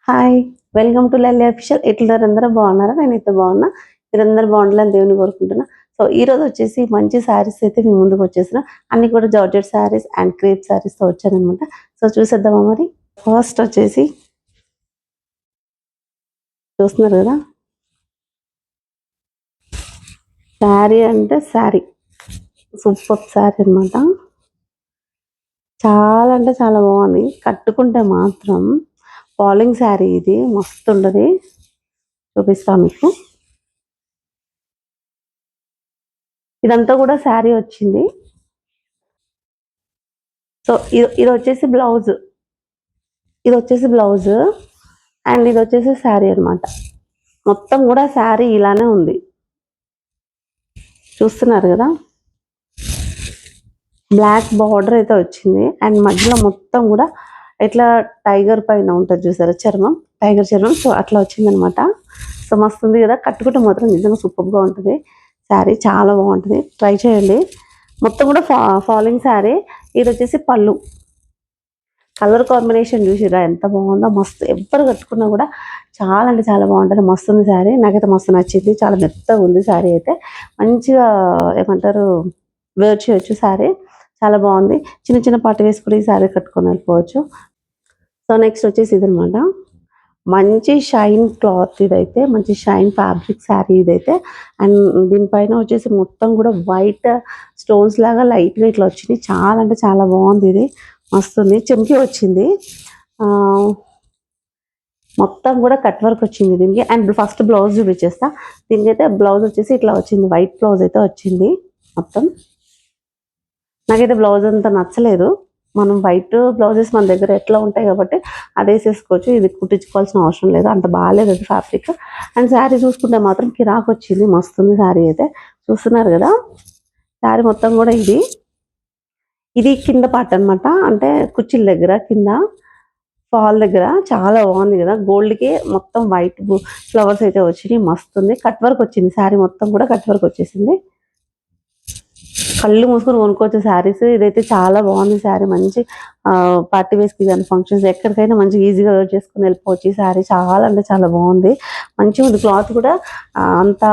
Hi! Welcome to Lalli official. ఎట్లున్నారు అందరూ బాగున్నారా? నేనైతే బాగున్నా. మీరందరూ బాగుండాలని దేవుని కోరుకుంటున్నా. సో, ఈరోజు వచ్చేసి మంచి శారీస్ అయితే మీ ముందుకు వచ్చేసిన. అన్నీ కూడా జార్జెట్ శారీస్ అండ్ క్రేప్ శారీస్‌తో వచ్చాననమాట. సో, చూసేద్దామా మరి? ఫస్ట్ వచ్చేసి చూస్తున్నారు కదా! శారీ అంటే శారీ. సూపర్ శారీ అనమాట. చాలా అంటే చాలా బాగుంది. కట్టుకుంటే మాత్రం ఫాలింగ్ శారీ ఇది మస్తుంటది. చూపిస్తా మీకు. ఇదంతా కూడా శారీ వచ్చింది. సో, ఇది వచ్చేసి బ్లౌజ్. ఇది వచ్చేసి బ్లౌజ్ అండ్ ఇది వచ్చేసి శారీ అనమాట. మొత్తం కూడా శారీ ఇలానే ఉంది. చూస్తున్నారు కదా! బ్లాక్ బార్డర్ అయితే వచ్చింది అండ్ మధ్యలో మొత్తం కూడా ఇట్లా టైగర్ పైన ఉంటుంది చూసారా చర్మం, టైగర్ చర్మం. సో అట్లా వచ్చిందనమాట. సో మస్తు ఉంది కదా! కట్టుకుంటే మాత్రం నిజంగా సూపర్గా ఉంటుంది. శారీ చాలా బాగుంటుంది. ట్రై చేయండి. మొత్తం కూడా ఫాలింగ్ శారీ. ఇది వచ్చేసి పళ్ళు. కలర్ కాంబినేషన్ చూసిరా ఎంత బాగుందో. మస్తు ఎవ్వరు కట్టుకున్నా కూడా చాలా అంటే చాలా బాగుంటుంది. మస్తు ఉంది శారీ. నాకైతే మస్తు నచ్చింది. చాలా మెత్తగా ఉంది శారీ అయితే. మంచిగా ఏమంటారు వేర్ చేయొచ్చు శారీ. చాలా బాగుంది. చిన్న చిన్న పార్టీ వేసుకుని ఈ శారీ కట్టుకొని వెళ్ళిపోవచ్చు. సో నెక్స్ట్ వచ్చేసి ఇదనమాట. మంచి షైన్ క్లాత్ ఇదైతే. మంచి షైన్ ఫ్యాబ్రిక్ శారీ ఇదైతే. అండ్ దీనిపైన వచ్చేసి మొత్తం కూడా వైట్ స్టోన్స్ లాగా లైట్గా ఇట్లా వచ్చింది. చాలా అంటే చాలా బాగుంది. ఇది మస్తుంది. చెంకి వచ్చింది. మొత్తం కూడా కట్ వర్క్ వచ్చింది దీనికి. అండ్ ఫస్ట్ బ్లౌజ్ చూపించేస్తా. దీనికైతే బ్లౌజ్ వచ్చేసి ఇట్లా వచ్చింది. వైట్ బ్లౌజ్ అయితే వచ్చింది మొత్తం. నాకైతే బ్లౌజ్ అంతా నచ్చలేదు. మనం వైట్ బ్లౌజెస్ మన దగ్గర ఎట్లా ఉంటాయి కాబట్టి అది వేసేసుకోవచ్చు. ఇది కుట్టించుకోవాల్సిన అవసరం లేదు. అంత బాగాలేదు అది ఫ్యాబ్రిక్. అండ్ శారీ చూసుకుంటే మాత్రం కిరాక్ వచ్చింది. మస్తుంది శారీ అయితే. చూస్తున్నారు కదా! శారీ మొత్తం కూడా ఇది కింద పార్ట్ అనమాట. అంటే కుర్చీల దగ్గర కింద ఫాల్ దగ్గర చాలా బాగుంది కదా! గోల్డ్కి మొత్తం వైట్ ఫ్లవర్స్ అయితే వచ్చినాయి. మస్తుంది. కట్ వర్క్ వచ్చింది. శారీ మొత్తం కూడా కట్ వర్క్ వచ్చేసింది. కళ్ళు మూసుకొని కొనుక్కోవచ్చు శారీస్. ఇదైతే చాలా బాగుంది శారీ. మంచి పార్టీ వేస్కి కానీ ఫంక్షన్స్ ఎక్కడికైనా మంచిగా ఈజీగా వేర్ చేసుకుని వెళ్ళిపోవచ్చు. ఈ శారీ చాలా అంటే చాలా బాగుంది. మంచిగా ఉంది. క్లాత్ కూడా అంత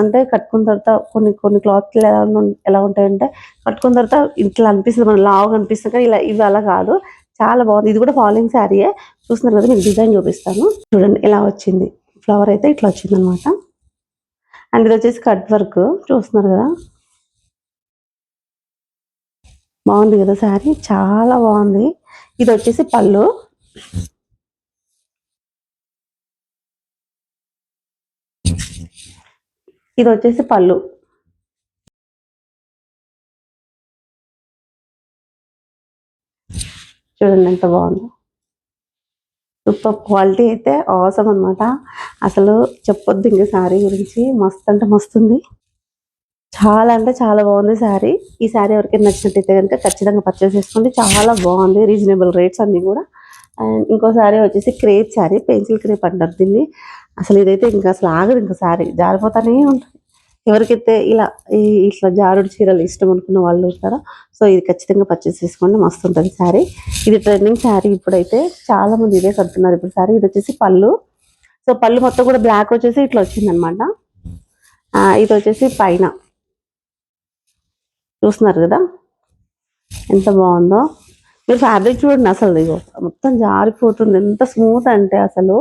అంటే కట్టుకున్న తర్వాత కొన్ని క్లాత్లు ఎలా ఉంటాయంటే కట్టుకున్న తర్వాత ఇట్లా అనిపిస్తుంది, మనం లావుగా అనిపిస్తుంది. కానీ ఇలా ఇవి అలా కాదు. చాలా బాగుంది. ఇది కూడా ఫాలింగ్ శారీయే. చూస్తున్నారు కదా! మీకు డిజైన్ చూపిస్తాను చూడండి. ఇలా వచ్చింది. ఫ్లవర్ అయితే ఇట్లా వచ్చింది అనమాట. అండ్ ఇది వచ్చేసి కట్ వర్క్. చూస్తున్నారు కదా! బాగుంది కదా శారీ. చాలా బాగుంది. ఇది వచ్చేసి పళ్ళు. ఇది వచ్చేసి పళ్ళు. చూడండి ఎంత బాగుందో. సూపర్ క్వాలిటీ అయితే అవసరం అనమాట. అసలు చెప్పొద్దు ఇంక శారీ గురించి. మస్తు అంటే మస్తుంది. చాలా అంటే చాలా బాగుంది శారీ. ఈ శారీ ఎవరికైనా నచ్చినట్టయితే కనుక ఖచ్చితంగా పర్చేస్ చేసుకోండి. చాలా బాగుంది. రీజనబుల్ రేట్స్ అన్నీ కూడా. అండ్ ఇంకో శారీ వచ్చేసి క్రేప్ శారీ. పెన్సిల్ క్రేప్ అంటారు దీన్ని. అసలు ఇదైతే ఇంకా అసలు ఆగదు. ఇంకా శారీ జారిపోతానే ఉంటుంది. ఎవరికైతే ఇట్లా జారుడు చీరలు ఇష్టం అనుకున్న వాళ్ళు ఉంటారో సో ఇది ఖచ్చితంగా పర్చేస్ చేసుకోండి. మస్తు ఉంటుంది శారీ. ఇది ట్రెండింగ్ శారీ. ఇప్పుడైతే చాలా మంది ఇదే కడుతున్నారు ఇప్పుడు శారీ. ఇది వచ్చేసి పళ్ళు. సో పళ్ళు మొత్తం కూడా బ్లాక్ వచ్చేసి ఇట్లా వచ్చిందనమాట. ఇది వచ్చేసి పైన చూస్తున్నారు కదా ఎంత బాగుందో. మీరు ఫ్యాబ్రిక్ చూడండి. అసలు ఇగో మొత్తం జారిపోతుంది. ఎంత స్మూత్ అంటే అసలు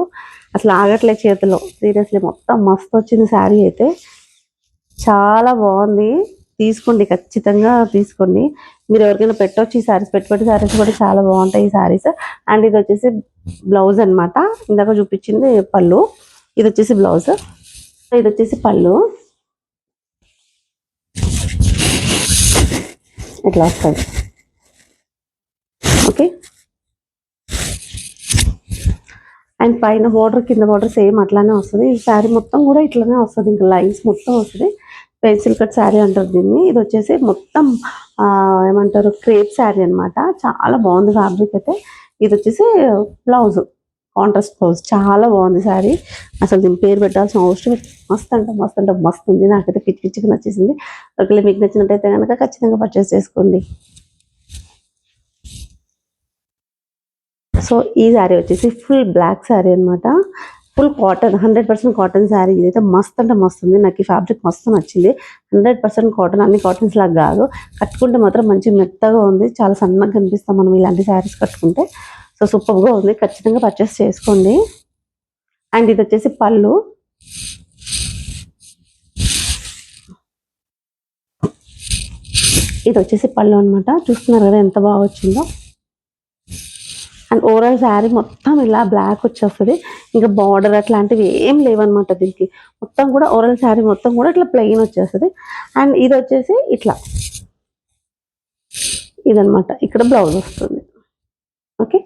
ఆగట్లే చేతిలో. సీరియస్లీ మొత్తం మస్తు వచ్చింది శారీ అయితే. చాలా బాగుంది. తీసుకోండి, ఖచ్చితంగా తీసుకోండి. మీరు ఎవరికైనా పెట్టవచ్చు ఈ శారీస్. పెట్టుబడి శారీస్ కూడా చాలా బాగుంటాయి ఈ శారీస్. అండ్ ఇది వచ్చేసి బ్లౌజ్ అనమాట. ఇందాక చూపించింది పళ్ళు. ఇది వచ్చేసి బ్లౌజ్. ఇది వచ్చేసి పళ్ళు. ఇట్లా వస్తుంది. ఓకే. అండ్ పైన బార్డర్ కింద బార్డర్ సేమ్ అట్లానే వస్తుంది. ఈ శారీ మొత్తం కూడా ఇట్లానే వస్తుంది. ఇంకా లైన్స్ మొత్తం వస్తుంది. పెన్సిల్ కట్ శారీ అంటారు దీన్ని. ఇది వచ్చేసి మొత్తం ఏమంటారు క్రేప్ శారీ అనమాట. చాలా బాగుంది ఫ్యాబ్రిక్ అయితే. ఇది వచ్చేసి బ్లౌజ్, కాంట్రాస్ట్ బ్లౌజ్. చాలా బాగుంది శారీ. అసలు దీని పేరు పెట్టాల్సిన అవసరం. మస్తు అంటే మస్తు ఉంది. నాకైతే పిచ్చి పిచ్చిగా నచ్చేసింది. ఒకవేళ మీకు నచ్చినట్టయితే కనుక ఖచ్చితంగా పర్చేస్ చేసుకోండి. సో ఈ శారీ వచ్చేసి ఫుల్ బ్లాక్ శారీ అనమాట. Full cotton, 100% cotton sari. ఇదైతే మస్త్ అంటే మస్తు ఉంది. నాకు ఈ ఫ్యాబ్రిక్ మస్తు నచ్చింది. 100% కాటన్, అన్ని కాటన్స్ లాగా కాదు, కట్టుకుంటే మాత్రం మంచి మెత్తగా ఉంది. చాలా సన్నగా కనిపిస్తాం మనం ఇలాంటి శారీస్ కట్టుకుంటే. సో సూపర్గా ఉంది, ఖచ్చితంగా పర్చేస్ చేసుకోండి. అండ్ ఇది వచ్చేసి పళ్ళు. ఇది వచ్చేసి పళ్ళు అనమాట. చూస్తున్నారు కదా ఎంత బాగా వచ్చిందో. అండ్ ఓవరాల్ శారీ మొత్తం ఇలా బ్లాక్ వచ్చేస్తుంది. ఇంకా బార్డర్ అట్లాంటివి ఏం లేవన్నమాట దీనికి. మొత్తం కూడా ఓవరాల్ శారీ మొత్తం కూడా ఇట్లా ప్లెయిన్ వచ్చేస్తుంది. అండ్ ఇది వచ్చేసి ఇట్లా ఇదనమాట, ఇక్కడ బ్లౌజ్ వస్తుంది. ఓకే,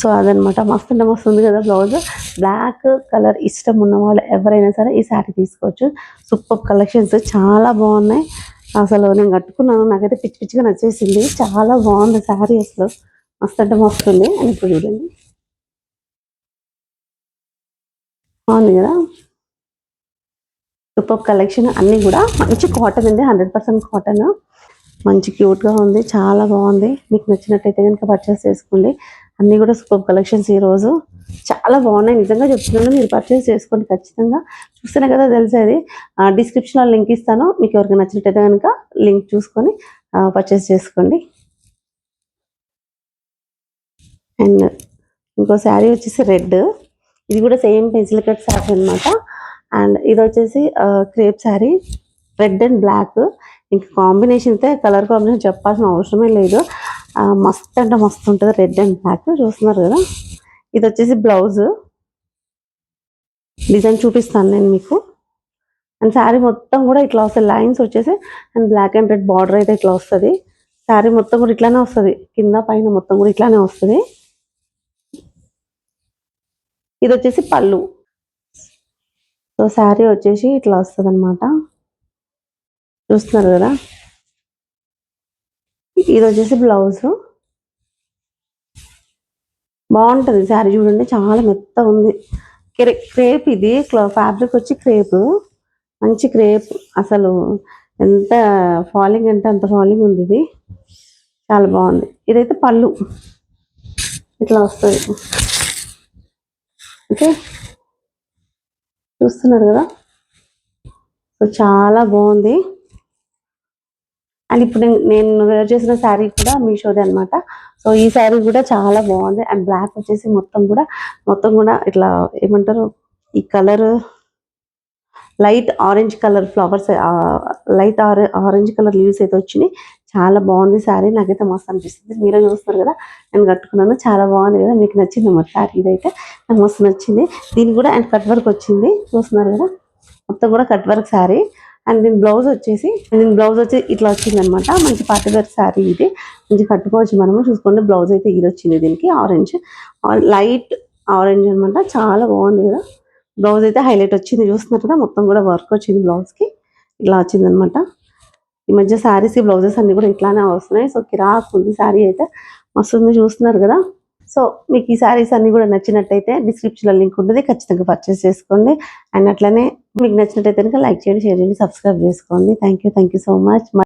సో అదనమాట. మస్తు అంటే మస్తు ఉంది కదా బ్లౌజ్. బ్లాక్ కలర్ ఇష్టం ఉన్న వాళ్ళు ఎవరైనా సరే ఈ శారీ తీసుకోవచ్చు. సూపర్ కలెక్షన్స్, చాలా బాగున్నాయి. అసలు నేను కట్టుకున్నాను, నాకైతే పిచ్చి పిచ్చిగా నచ్చేసింది. చాలా బాగుంది శారీ, అసలు మస్తు అంటే మస్తు ఉంది. అని ఇప్పుడు చూడండి, బాగుంది కదా. సూపర్ కలెక్షన్, అన్నీ కూడా మంచి కాటన్ అండి, 100% కాటన్. మంచి క్యూట్గా ఉంది, చాలా బాగుంది. మీకు నచ్చినట్టయితే కనుక పర్చేస్ చేసుకోండి. అన్నీ కూడా సూపర్ కలెక్షన్స్ ఈరోజు చాలా బాగున్నాయి. నిజంగా చెప్తున్నాను, మీరు పర్చేస్ చేసుకోండి ఖచ్చితంగా. చూస్తేనే కదా తెలిసేది. డిస్క్రిప్షన్లో లింక్ ఇస్తాను, మీకు ఎవరికి నచ్చినట్టయితే కనుక లింక్ చూసుకొని పర్చేస్ చేసుకోండి. అండ్ ఇంకో శారీ వచ్చేసి రెడ్. ఇది కూడా సేమ్ పెన్సిల్ కట్ శారీ అనమాట. అండ్ ఇది వచ్చేసి crepe sari, red and black. ఇంకా కాంబినేషన్ అయితే కలర్ కాంబినేషన్ చెప్పాల్సిన అవసరమే లేదు. మస్త్ అంటే మస్తు ఉంటుంది, రెడ్ అండ్ బ్లాక్. చూస్తున్నారు కదా. ఇది వచ్చేసి బ్లౌజ్ డిజైన్ చూపిస్తాను నేను మీకు. అండ్ శారీ మొత్తం కూడా ఇట్లా వస్తుంది, లైన్స్ వచ్చేసి. And black and red border అయితే ఇట్లా వస్తుంది. శారీ మొత్తం కూడా ఇట్లానే వస్తుంది, కింద పైన మొత్తం కూడా ఇట్లానే వస్తుంది. ఇది వచ్చేసి పళ్ళు. సో శారీ వచ్చేసి ఇట్లా వస్తుంది అనమాట. చూస్తున్నారు కదా. ఇది వచ్చేసి బ్లౌజ్. బాగుంటుంది శారీ, చూడండి చాలా మెత్తగా ఉంది. క్రేప్, ఇది ఫ్యాబ్రిక్ వచ్చి క్రేప్, మంచి క్రేప్. అసలు ఎంత ఫాలింగ్ అంటే అంత ఫాలింగ్ ఉంది. ఇది చాలా బాగుంది. ఇదైతే పళ్ళు ఇట్లా వస్తుంది. ఓకే, చూస్తున్నారు కదా. సో చాలా బాగుంది. అండ్ ఇప్పుడు నేను వేర్ చేసిన శారీ కూడా మీషోదే అనమాట. సో ఈ శారీ కూడా చాలా బాగుంది. అండ్ బ్లాక్ వచ్చేసి మొత్తం కూడా ఇట్లా ఏమంటారు, ఈ colour light orange colour flowers, light orange colour leaves అయితే వచ్చినాయి. చాలా బాగుంది శారీ, నాకైతే మస్తు అనిపిస్తుంది. మీరే చూస్తున్నారు కదా, నేను కట్టుకున్నాను, చాలా బాగుంది కదా. మీకు నచ్చింది మరి శారీ? ఇదైతే నాకు మస్తు నచ్చింది. దీనికి కూడా అండ్ కట్ వర్క్ వచ్చింది, చూస్తున్నారు కదా. మొత్తం కూడా కట్ వర్క్ శారీ. అండ్ దీని బ్లౌజ్ వచ్చి ఇట్లా వచ్చింది అనమాట. మంచి పార్టీ వేర్ శారీ ఇది, మంచి కట్టుకోవచ్చు మనము. చూసుకోండి, బ్లౌజ్ అయితే ఇది వచ్చింది, దీనికి ఆరెంజ్, లైట్ ఆరెంజ్ అనమాట. చాలా బాగుంది కదా. బ్లౌజ్ అయితే హైలైట్ వచ్చింది, చూస్తున్నారు కదా. మొత్తం కూడా వర్క్ వచ్చింది బ్లౌజ్కి, ఇట్లా వచ్చింది అనమాట. ఈ మధ్య శారీస్ బ్లౌజెస్ అన్ని కూడా ఇట్లానే వస్తున్నాయి. సో కిరాక్ ఉంది శారీ అయితే, మస్తు ఉంది, చూస్తున్నారు కదా. సో మీకు ఈ శారీస్ అన్ని కూడా నచ్చినట్టయితే డిస్క్రిప్షన్లో లింక్ ఉంటుంది, ఖచ్చితంగా పర్చేస్ చేసుకోండి. అండ్ అట్లనే మీకు నచ్చినట్టయితే కనుక లైక్ చేయండి, షేర్ చేయండి, సబ్స్క్రైబ్ చేసుకోండి. Thank you so much.